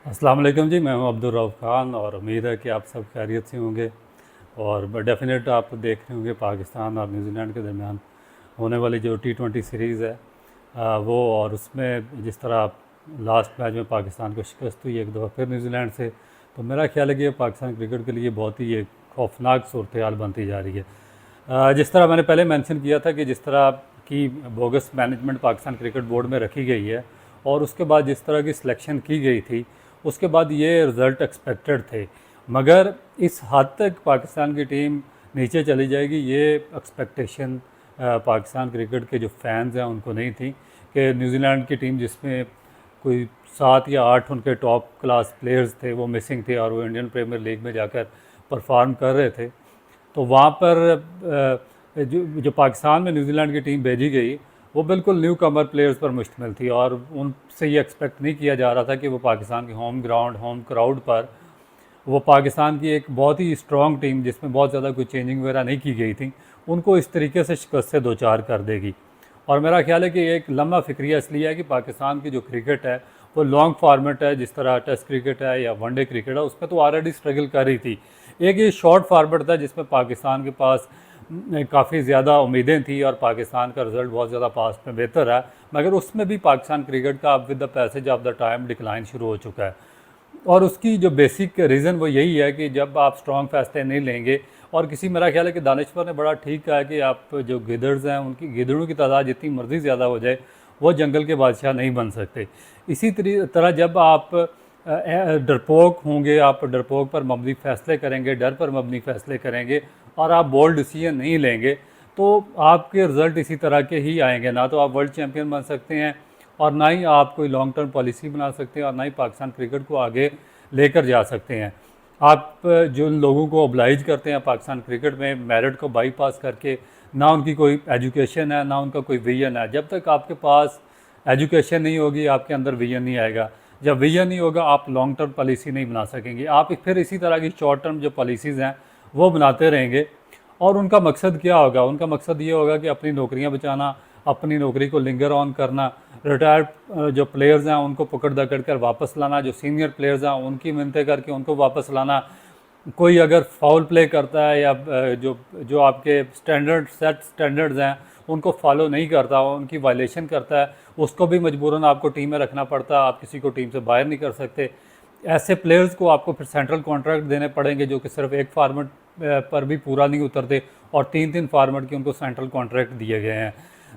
अस्सलाम वालेकुम जी। मैं हूं अब्दुल रऊफ़ खान और उम्मीद है कि आप सब खैरियत से होंगे। और डेफ़िनेट आप देख रहे होंगे पाकिस्तान और न्यूजीलैंड के दरमियान होने वाली जो T20 सीरीज़ है, वो और उसमें जिस तरह लास्ट मैच में पाकिस्तान को शिकस्त हुई एक दफ़ा फिर न्यूजीलैंड से, तो मेरा ख्याल है कि ये पाकिस्तान क्रिकेट के लिए बहुत ही एक खौफनाक सूरत हाल बनती जा रही है। जिस तरह मैंने पहले मेंशन किया था कि जिस तरह की bogus management Pakistan cricket board में रखी गई है और उसके बाद जिस तरह की सिलेक्शन की गई थी, उसके बाद ये रिज़ल्ट एक्सपेक्टेड थे। मगर इस हद तक पाकिस्तान की टीम नीचे चली जाएगी, ये एक्सपेक्टेशन पाकिस्तान क्रिकेट के जो फैंस हैं उनको नहीं थी कि न्यूजीलैंड की टीम जिसमें कोई 7 या 8 उनके टॉप क्लास प्लेयर्स थे वो मिसिंग थे और वो इंडियन प्रीमियर लीग में जाकर परफॉर्म कर रहे थे। तो वहाँ पर जो पाकिस्तान में न्यूजीलैंड की टीम भेजी गई, वो बिल्कुल न्यू कमर प्लेयर्स पर मुश्तमिल थी और उनसे ये एक्सपेक्ट नहीं किया जा रहा था कि वो पाकिस्तान के होम ग्राउंड होम क्राउड पर वो पाकिस्तान की एक बहुत ही स्ट्रॉन्ग टीम जिसमें बहुत ज़्यादा कोई चेंजिंग वगैरह नहीं की गई थी, उनको इस तरीके से शिकस्त से दो चार कर देगी। और मेरा ख्याल है कि एक लम्बा फिक्रिया इसलिए है कि पाकिस्तान की जो क्रिकेट है वो लॉन्ग फार्मेट है, जिस तरह टेस्ट क्रिकेट है या वनडे क्रिकेट है, उसमें तो ऑलरेडी स्ट्रगल कर रही थी। एक ये शॉर्ट फार्मेट था जिसमें पाकिस्तान के पास काफ़ी ज़्यादा उम्मीदें थी और पाकिस्तान का रिज़ल्ट बहुत ज़्यादा पास्ट में बेहतर है, मगर उसमें भी पाकिस्तान क्रिकेट का अब with the passage of the time decline शुरू हो चुका है। और उसकी जो बेसिक रीज़न वो यही है कि जब आप स्ट्रॉन्ग फैसले नहीं लेंगे, और किसी मेरा ख्याल है कि दानिशवर ने बड़ा ठीक कहा है कि आप जो गिदड़्स हैं उनकी गिदड़ों की तादाद जितनी मर्ज़ी ज़्यादा हो जाए, वो जंगल के बादशाह नहीं बन सकते। इसी तरह जब आप डरपोक होंगे, आप डरपोक पर मबनी फ़ैसले करेंगे, डर पर मबनी फ़ैसले करेंगे और आप बोल्ड डिसीजन नहीं लेंगे, तो आपके रिज़ल्ट इसी तरह के ही आएंगे। ना तो आप वर्ल्ड चैम्पियन बन सकते हैं और ना ही आप कोई लॉन्ग टर्म पॉलिसी बना सकते हैं और ना ही पाकिस्तान क्रिकेट को आगे लेकर जा सकते हैं। आप जो लोगों को ओब्लाइज करते हैं पाकिस्तान क्रिकेट में मेरिट को बाईपास करके, ना उनकी कोई एजुकेशन है ना उनका कोई विजन है। जब तक आपके पास एजुकेशन नहीं होगी आपके अंदर विजन नहीं आएगा। जब विजन नहीं होगा आप लॉन्ग टर्म पॉलिसी नहीं बना सकेंगे। आप फिर इसी तरह की शॉर्ट टर्म जो पॉलिसीज़ हैं वो बनाते रहेंगे। और उनका मकसद क्या होगा? उनका मकसद ये होगा कि अपनी नौकरियां बचाना, अपनी नौकरी को लिंगर ऑन करना, रिटायर्ड जो प्लेयर्स हैं उनको पकड़ दकड़ कर वापस लाना, जो सीनियर प्लेयर्स हैं उनकी मिन्नतें करके उनको वापस लाना। कोई अगर फाउल प्ले करता है या जो जो आपके सेट स्टैंडर्ड्स हैं उनको फॉलो नहीं करता, उनकी वायलेशन करता है, उसको भी मजबूरन आपको टीम में रखना पड़ता है। आप किसी को टीम से बाहर नहीं कर सकते। ऐसे प्लेयर्स को आपको फिर सेंट्रल कॉन्ट्रैक्ट देने पड़ेंगे जो कि सिर्फ एक फार्मेट पर भी पूरा नहीं उतरते और 3-3 फार्मेट के उनको सेंट्रल कॉन्ट्रैक्ट दिए गए हैं।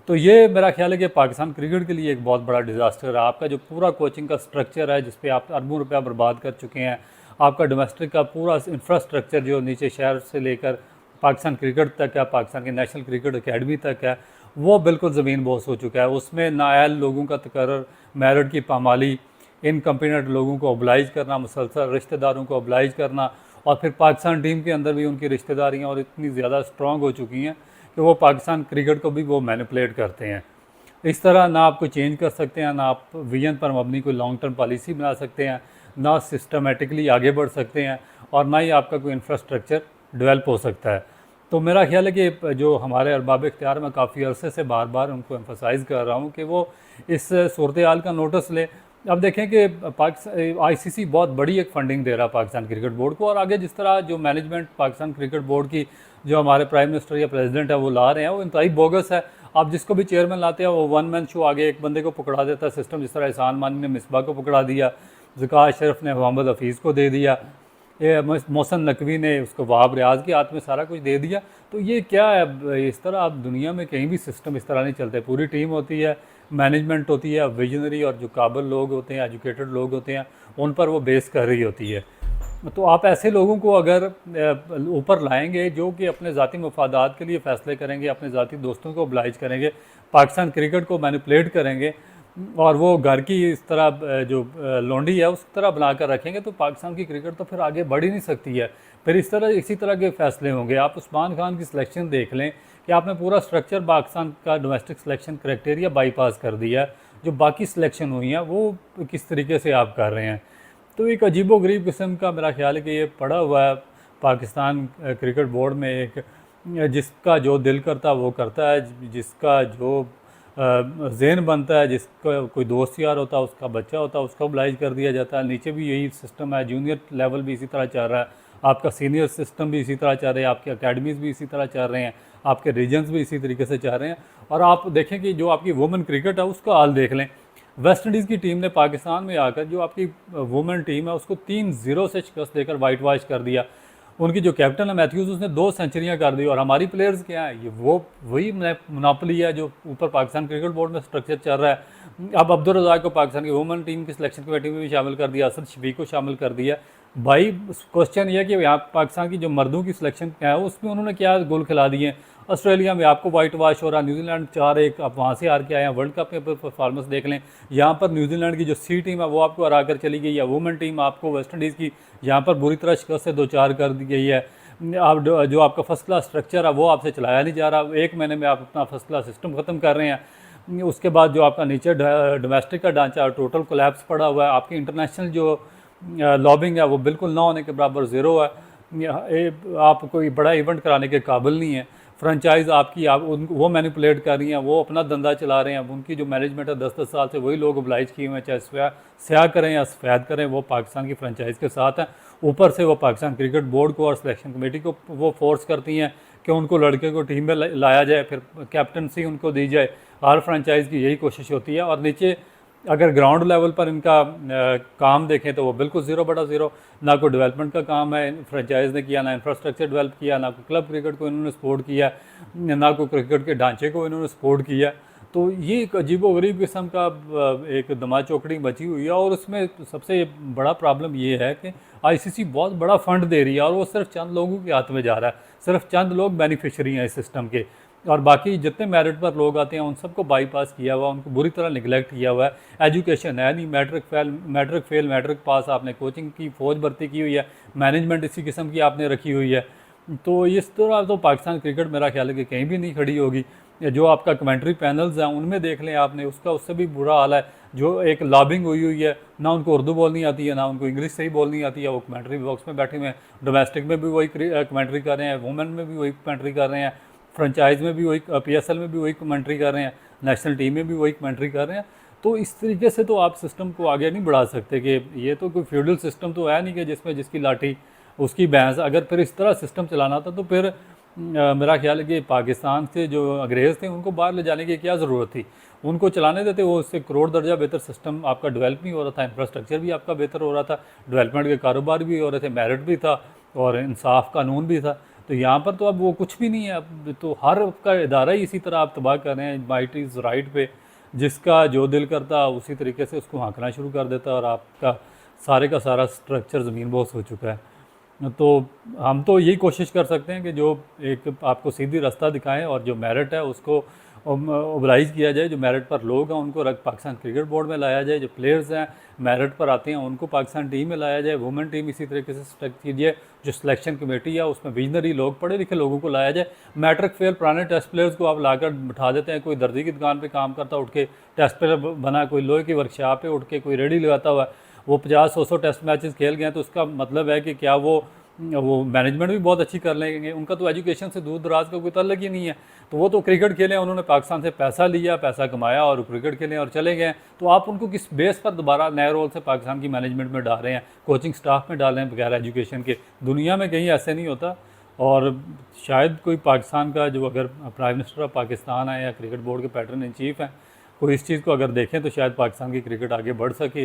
तो ये मेरा ख्याल है कि पाकिस्तान क्रिकेट के लिए एक बहुत बड़ा डिज़ास्टर है। आपका जो पूरा कोचिंग का स्ट्रक्चर है जिस पे आप अरबों रुपया बर्बाद कर चुके हैं, आपका डोमेस्टिक का पूरा इंफ्रास्ट्रक्चर जो नीचे शहर से लेकर पाकिस्तान क्रिकेट तक है, पाकिस्तान की नेशनल क्रिकेट अकेडमी तक है, वो बिल्कुल ज़मीन बोस हो चुका है। उसमें नाअहल लोगों का तकर्रर, मेरिट की पामाली, इनकम्पिटेंट लोगों को ओब्लाइज करना, मुसलसल रिश्तेदारों को ओब्लाइज करना, और फिर पाकिस्तान टीम के अंदर भी उनकी रिश्तेदारियाँ और इतनी ज़्यादा स्ट्रॉन्ग हो चुकी हैं कि वो पाकिस्तान क्रिकेट को भी वो मैनिपुलेट करते हैं। इस तरह ना आप कोई चेंज कर सकते हैं, ना आप विजन पर मबनी कोई लॉन्ग टर्म पॉलिसी बना सकते हैं, ना सिस्टमेटिकली आगे बढ़ सकते हैं, और ना ही आपका कोई इंफ्रास्ट्रक्चर डेवलप हो सकता है। तो मेरा ख्याल है कि जो हमारे अरबाब इख्तियार, मैं काफ़ी अरसे से बार बार उनको एम्फोसाइज़ कर रहा हूँ कि वो इस सूरत हाल का नोटिस ले। अब देखें कि पाकिस्तान आईसीसी बहुत बड़ी एक फंडिंग दे रहा है पाकिस्तान क्रिकेट बोर्ड को, और आगे जिस तरह जो मैनेजमेंट पाकिस्तान क्रिकेट बोर्ड की जो हमारे प्राइम मिनिस्टर या प्रेसिडेंट है वो ला रहे हैं, वो इंतहाई बोगस है। आप जिसको भी चेयरमैन लाते हैं वो वन मैन शो, आगे एक बंदे को पकड़ा देता है सिस्टम। जिस तरह एहसान मानी ने मिसबा को पकड़ा दिया, ज़का अशरफ ने मोहम्मद हफीज़ को दे दिया, ये मोहसन नकवी ने उसको वहाब रियाज के हाथ में सारा कुछ दे दिया। तो ये क्या है? इस तरह आप दुनिया में कहीं भी सिस्टम इस तरह नहीं चलते। पूरी टीम होती है, मैनेजमेंट होती है, विजनरी और जो काबिल लोग होते हैं, एजुकेटेड लोग होते हैं, उन पर वो बेस कर रही होती है। तो आप ऐसे लोगों को अगर ऊपर लाएंगे जो कि अपने ज़ाती मफादात के लिए फ़ैसले करेंगे, अपने ज़ाती दोस्तों को ओब्लाइज करेंगे, पाकिस्तान क्रिकेट को मैनिपुलेट करेंगे, और वो घर की इस तरह जो लौंडी है उस तरह बनाकर रखेंगे, तो पाकिस्तान की क्रिकेट तो फिर आगे बढ़ ही नहीं सकती है। फिर इसी तरह के फ़ैसले होंगे। आप उस्मान खान की सिलेक्शन देख लें कि आपने पूरा स्ट्रक्चर पाकिस्तान का डोमेस्टिक सिलेक्शन क्राइटेरिया बाईपास कर दिया है। जो बाकी सिलेक्शन हुई हैं वो किस तरीके से आप कर रहे हैं। तो एक अजीबोगरीब किस्म का मेरा ख्याल है कि ये पड़ा हुआ है पाकिस्तान क्रिकेट बोर्ड में, एक जिसका जो दिल करता वो करता है, जिसका जो ज़हन बनता है, जिसका कोई दोस्त यार होता है, उसका बच्चा होता है, उसको ओबलाइज कर दिया जाता है। नीचे भी यही सिस्टम है, जूनियर लेवल भी इसी तरह चल रहा है, आपका सीनियर सिस्टम भी इसी तरह चल रहा है, आपके अकेडमीज़ भी इसी तरह चल रहे हैं, आपके रीजन्स भी इसी तरीके से चल रहे हैं। और आप देखें कि जो आपकी वुमेन क्रिकेट है उसका हाल देख लें। वेस्ट इंडीज़ की टीम ने पाकिस्तान में आकर जो आपकी वुमेन टीम है उसको 3-0 से शिकस्त देकर वाइट वॉश कर दिया। उनकी जो कैप्टन है मैथ्यूज़, उसने 2 सेंचुरियाँ कर दी। और हमारी प्लेयर्स क्या है, ये वो वही मोनोपोली है जो ऊपर पाकिस्तान क्रिकेट बोर्ड में स्ट्रक्चर चल रहा है। अब अब्दुल रज़ाक को पाकिस्तान की वुमेन टीम की सिलेक्शन कमेटी में भी शामिल कर दिया, असद शफीक को शामिल कर दिया। भाई क्वेश्चन ये है कि यहाँ पाकिस्तान की जो मर्दों की सिलेक्शन क्या है उसमें उन्होंने क्या गोल खिला दिए हैं। ऑस्ट्रेलिया में आपको वाइट वॉश हो रहा है, न्यूजीलैंड 4-1 आप वहाँ से हार के आए हैं। वर्ल्ड कप में परफॉर्मेंस देख लें, यहाँ पर न्यूजीलैंड की जो सी टीम है वो आपको हरा कर चली गई है। वुमेन टीम आपको वेस्ट इंडीज़ की यहाँ पर बुरी तरह शिकस्त से 2-4 कर दी गई है। आप जो आपका फर्स्ट क्लास स्ट्रक्चर है वो आपसे चलाया नहीं जा रहा। 1 महीने में आप अपना फर्स्ट क्लास सिस्टम ख़त्म कर रहे हैं। उसके बाद जो आपका नीचे डोमेस्टिक का ढांचा टोटल कोलैप्स पड़ा हुआ है। आपकी इंटरनेशनल जो लॉबिंग है वो बिल्कुल ना होने के बराबर ज़ीरो है। आप कोई बड़ा इवेंट कराने के काबिल नहीं है। फ्रेंचाइज़ आपकी वो मैनिपुलेट कर रही हैं, वो अपना धंधा चला रहे हैं। उनकी जो मैनेजमेंट है 10-10 साल से वही लोग ओबलाइज किए हुए हैं, चाहे स्याह करें या सफ़ेद करें, वो पाकिस्तान की फ्रेंचाइज़ के साथ हैं। ऊपर से वो पाकिस्तान क्रिकेट बोर्ड को और सिलेक्शन कमेटी को वो फोर्स करती हैं कि उनको लड़के को टीम में लाया जाए, फिर कैप्टनसी उनको दी जाए। हर फ्रेंचाइज़ की यही कोशिश होती है। और नीचे अगर ग्राउंड लेवल पर इनका काम देखें तो वो बिल्कुल ज़ीरो। ना कोई डेवलपमेंट का काम है फ्रेंचाइज़ ने किया, ना इंफ्रास्ट्रक्चर डेवलप किया, ना कोई क्लब क्रिकेट को इन्होंने सपोर्ट किया, ना कोई क्रिकेट के ढांचे को इन्होंने सपोर्ट किया। तो ये एक अजीबोगरीब किस्म का एक दमा चौकड़ी मची हुई है। और उसमें सबसे बड़ा प्रॉब्लम ये है कि आईसीसी बहुत बड़ा फ़ंड दे रही है और वो सिर्फ चंद लोगों के हाथ में जा रहा है। सिर्फ चंद लोग बेनिफिशरी हैं इस सिस्टम के, और बाकी जितने मेरिट पर लोग आते हैं उन सबको बाईपास किया हुआ, उनको बुरी तरह निगलेक्ट किया हुआ है। एजुकेशन है नहीं, मैट्रिक फेल मैट्रिक पास, आपने कोचिंग की फ़ौज भर्ती की हुई है, मैनेजमेंट इसी किस्म की आपने रखी हुई है। तो इस तरह तो पाकिस्तान क्रिकेट मेरा ख्याल है कि कहीं भी नहीं खड़ी होगी। जो आपका कमेंट्री पैनल्स हैं उनमें देख लें आपने, उसका उससे भी बुरा हाल है। जो एक लॉबिंग हुई है, ना उनको उर्दू बोलनी आती है, ना उनको इंग्लिश सही बोलनी आती है। वो कमेंट्री बॉक्स में बैठे हुए हैं, डोमेस्टिक में भी वही कमेंट्री कर रहे हैं, वुमेन में भी वही कमेंट्री कर रहे हैं, फ्रेंचाइज में भी वही, पीएसएल में भी वही कमेंट्री कर रहे हैं, नेशनल टीम में भी वही कमेंट्री कर रहे हैं। तो इस तरीके से तो आप सिस्टम को आगे नहीं बढ़ा सकते कि ये तो कोई फ्यूडल सिस्टम तो है नहीं कि जिसमें जिसकी लाठी उसकी भैंस। अगर फिर इस तरह सिस्टम चलाना था तो फिर मेरा ख्याल है कि पाकिस्तान से जो अंग्रेज़ थे उनको बाहर ले जाने की क्या ज़रूरत थी। उनको चलाने देते, वो उससे करोड़ दर्जा बेहतर सिस्टम आपका डेवलप नहीं हो रहा था, इंफ्रास्ट्रक्चर भी आपका बेहतर हो रहा था, डेवलपमेंट के कारोबार भी हो रहे थे, मेरिट भी था और इंसाफ कानून भी था। तो यहाँ पर तो अब वो कुछ भी नहीं है। अब तो हर का इदारा ही इसी तरह आप तबाह कर रहे हैं, माइट इज़ राइट पे, जिसका जो दिल करता उसी तरीके से उसको हाँकना शुरू कर देता और आपका सारे का सारा स्ट्रक्चर ज़मीन बोस हो चुका है। तो हम तो यही कोशिश कर सकते हैं कि जो एक आपको सीधी रास्ता दिखाएं और जो मेरिट है उसको ओबलाइज किया जाए। जो मेरिट पर लोग हैं उनको पाकिस्तान क्रिकेट बोर्ड में लाया जाए, जो प्लेयर्स हैं मेरिट पर आते हैं उनको पाकिस्तान टीम में लाया जाए, वुमेन टीम इसी तरीके से सेलेक्ट कीजिए। जो सिलेक्शन कमेटी है उसमें विजनरी लोग, पढ़े लिखे लोगों को लाया जाए। मैट्रिक फेल पुराने टेस्ट प्लेयर्स को आप लाकर बिठा देते हैं, कोई दर्जी की दुकान पर काम करता उठ के टेस्ट प्लेयर बना, कोई लोहे की वर्कशॉप पर उठ के कोई रेडी लगाता हुआ, वो 50-100 टेस्ट मैचेस खेल गए। तो उसका मतलब है कि क्या वो मैनेजमेंट भी बहुत अच्छी कर लेंगे? उनका तो एजुकेशन से दूर दराज का कोई ताल्लुक ही नहीं है। तो वो तो क्रिकेट खेले, उन्होंने पाकिस्तान से पैसा लिया, पैसा कमाया और क्रिकेट खेले और चले गए। तो आप उनको किस बेस पर दोबारा नए रोल से पाकिस्तान की मैनेजमेंट में डाल रहे हैं, कोचिंग स्टाफ में डाल रहे हैं बगैर एजुकेशन के? दुनिया में कहीं ऐसे नहीं होता। और शायद कोई पाकिस्तान का जो अगर प्राइम मिनिस्टर ऑफ पाकिस्तान है या क्रिकेट बोर्ड के पैटर्न इन चीफ हैं, कोई इस चीज़ को अगर देखें तो शायद पाकिस्तान की क्रिकेट आगे बढ़ सके।